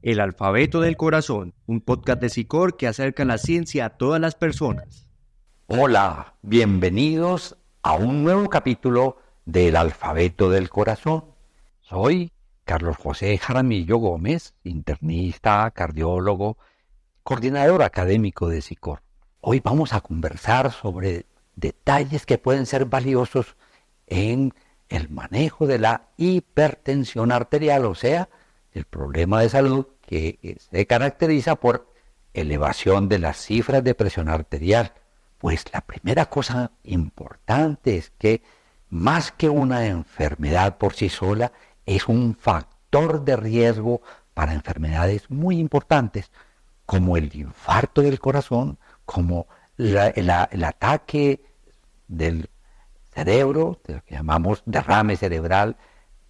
El Alfabeto del Corazón, un podcast de SICOR que acerca la ciencia a todas las personas. Hola, bienvenidos a un nuevo capítulo del Alfabeto del Corazón. Soy Carlos José Jaramillo Gómez, internista, cardiólogo, coordinador académico de SICOR. Hoy vamos a conversar sobre detalles que pueden ser valiosos en el manejo de la hipertensión arterial, o sea, el problema de salud que se caracteriza por elevación de las cifras de presión arterial. Pues la primera cosa importante es que más que una enfermedad por sí sola, es un factor de riesgo para enfermedades muy importantes, como el infarto del corazón, como el ataque del cerebro, de lo que llamamos derrame cerebral,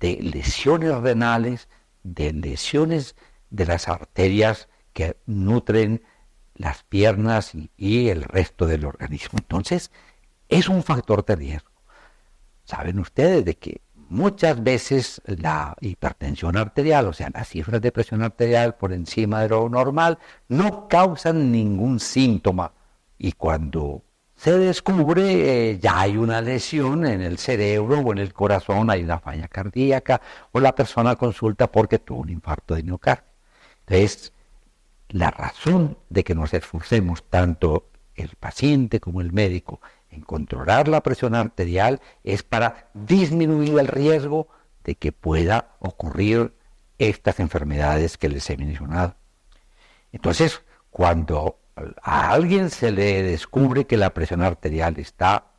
de lesiones renales, de lesiones de las arterias que nutren las piernas y el resto del organismo. Entonces, es un factor de riesgo. Saben ustedes de que muchas veces la hipertensión arterial, o sea, las cifras de presión arterial por encima de lo normal, no causan ningún síntoma. Y cuando se descubre, ya hay una lesión en el cerebro o en el corazón, hay una falla cardíaca, o la persona consulta porque tuvo un infarto de miocardio. Entonces, la razón de que nos esforcemos tanto el paciente como el médico en controlar la presión arterial es para disminuir el riesgo de que pueda ocurrir estas enfermedades que les he mencionado. Entonces, cuando a alguien se le descubre que la presión arterial está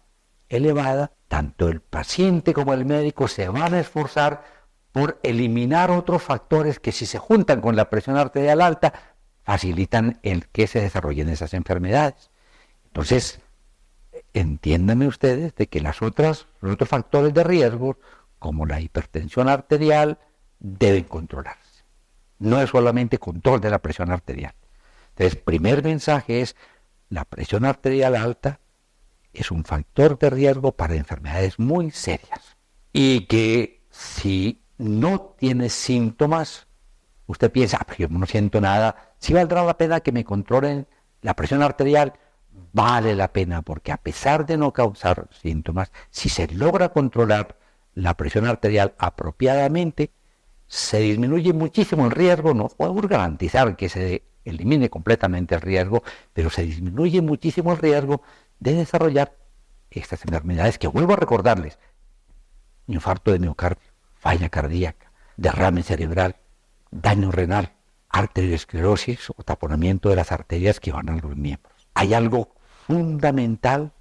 elevada, tanto el paciente como el médico se van a esforzar por eliminar otros factores que, si se juntan con la presión arterial alta, facilitan el que se desarrollen esas enfermedades. Entonces, entiéndanme ustedes de que los otros factores de riesgo, como la hipertensión arterial, deben controlarse. No es solamente control de la presión arterial. Entonces, primer mensaje es: la presión arterial alta es un factor de riesgo para enfermedades muy serias. Y que si no tiene síntomas, usted piensa, yo no siento nada, si valdrá la pena que me controlen la presión arterial. Vale la pena, porque a pesar de no causar síntomas, si se logra controlar la presión arterial apropiadamente, se disminuye muchísimo el riesgo. No podemos garantizar que se elimine completamente el riesgo, pero se disminuye muchísimo el riesgo de desarrollar estas enfermedades que, vuelvo a recordarles: infarto de miocardio, falla cardíaca, derrame cerebral, daño renal, arteriosclerosis o taponamiento de las arterias que van a los miembros. Hay algo fundamental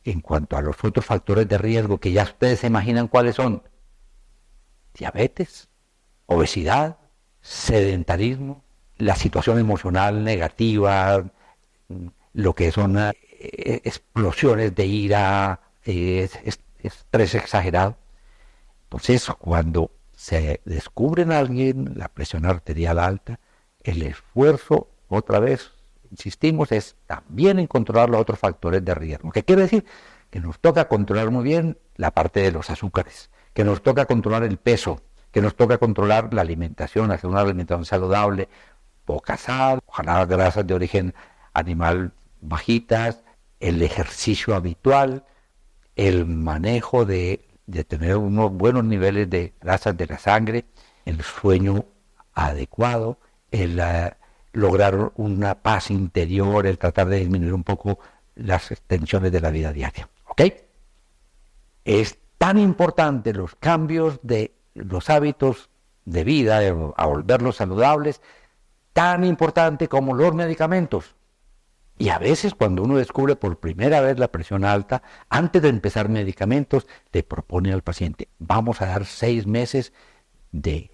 en cuanto a los otros factores de riesgo que ya ustedes se imaginan cuáles son: diabetes, obesidad, sedentarismo, la situación emocional negativa, lo que son explosiones de ira, estrés exagerado. Entonces, cuando se descubre en alguien la presión arterial alta, el esfuerzo, otra vez insistimos, es también en controlar los otros factores de riesgo. ¿Qué quiere decir? Que nos toca controlar muy bien la parte de los azúcares, que nos toca controlar el peso, que nos toca controlar la alimentación, hacer una alimentación saludable, poca sal, ojalá grasas de origen animal bajitas, el ejercicio habitual, el manejo de tener unos buenos niveles de grasas de la sangre, el sueño adecuado, el lograr una paz interior, el tratar de disminuir un poco las tensiones de la vida diaria. ¿Ok? Es tan importante los cambios de los hábitos de vida, a volverlos saludables, tan importante como los medicamentos. Y a veces, cuando uno descubre por primera vez la presión alta, antes de empezar medicamentos, le propone al paciente: vamos a dar 6 meses de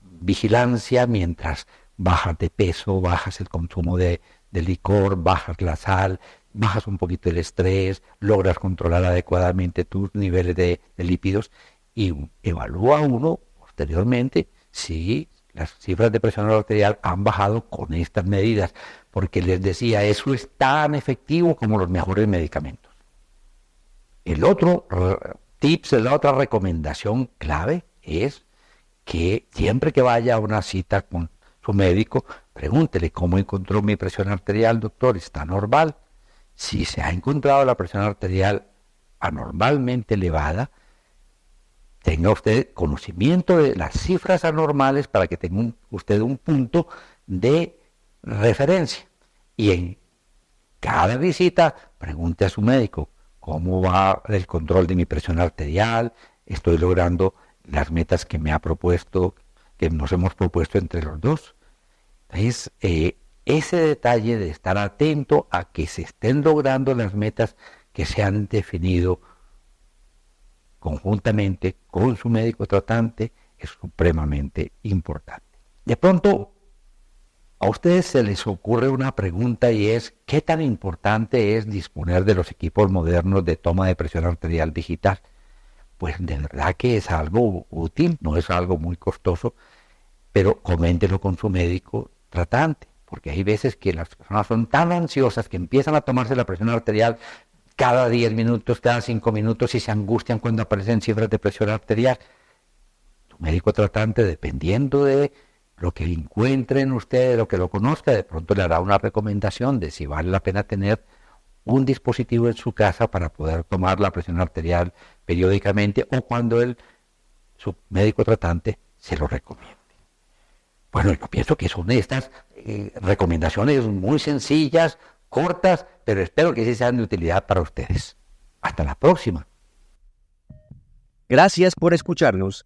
vigilancia mientras bajas de peso, bajas el consumo de licor, bajas la sal, bajas un poquito el estrés, logras controlar adecuadamente tus niveles de lípidos, y evalúa uno posteriormente si las cifras de presión arterial han bajado con estas medidas, porque les decía, eso es tan efectivo como los mejores medicamentos. El otro tips, la otra recomendación clave es que siempre que vaya a una cita con su médico, pregúntele cómo encontró mi presión arterial, doctor, ¿está normal? Si se ha encontrado la presión arterial anormalmente elevada, tenga usted conocimiento de las cifras anormales para que tenga usted un punto de referencia. Y en cada visita, pregunte a su médico, ¿cómo va el control de mi presión arterial? ¿Estoy logrando las metas que me ha propuesto, que nos hemos propuesto entre los dos? Entonces, ese detalle de estar atento a que se estén logrando las metas que se han definido conjuntamente con su médico tratante es supremamente importante. De pronto, a ustedes se les ocurre una pregunta y es, ¿qué tan importante es disponer de los equipos modernos de toma de presión arterial digital? Pues de verdad que es algo útil, no es algo muy costoso, pero coméntelo con su médico tratante, porque hay veces que las personas son tan ansiosas que empiezan a tomarse la presión arterial cada 10 minutos, cada 5 minutos y se angustian cuando aparecen cifras de presión arterial. Tu médico tratante, dependiendo de lo que encuentre en usted, de lo que lo conozca, de pronto le hará una recomendación de si vale la pena tener un dispositivo en su casa para poder tomar la presión arterial periódicamente o cuando su médico tratante se lo recomiende. Bueno, yo pienso que son estas recomendaciones muy sencillas, cortas, pero espero que sí sean de utilidad para ustedes. Hasta la próxima. Gracias por escucharnos.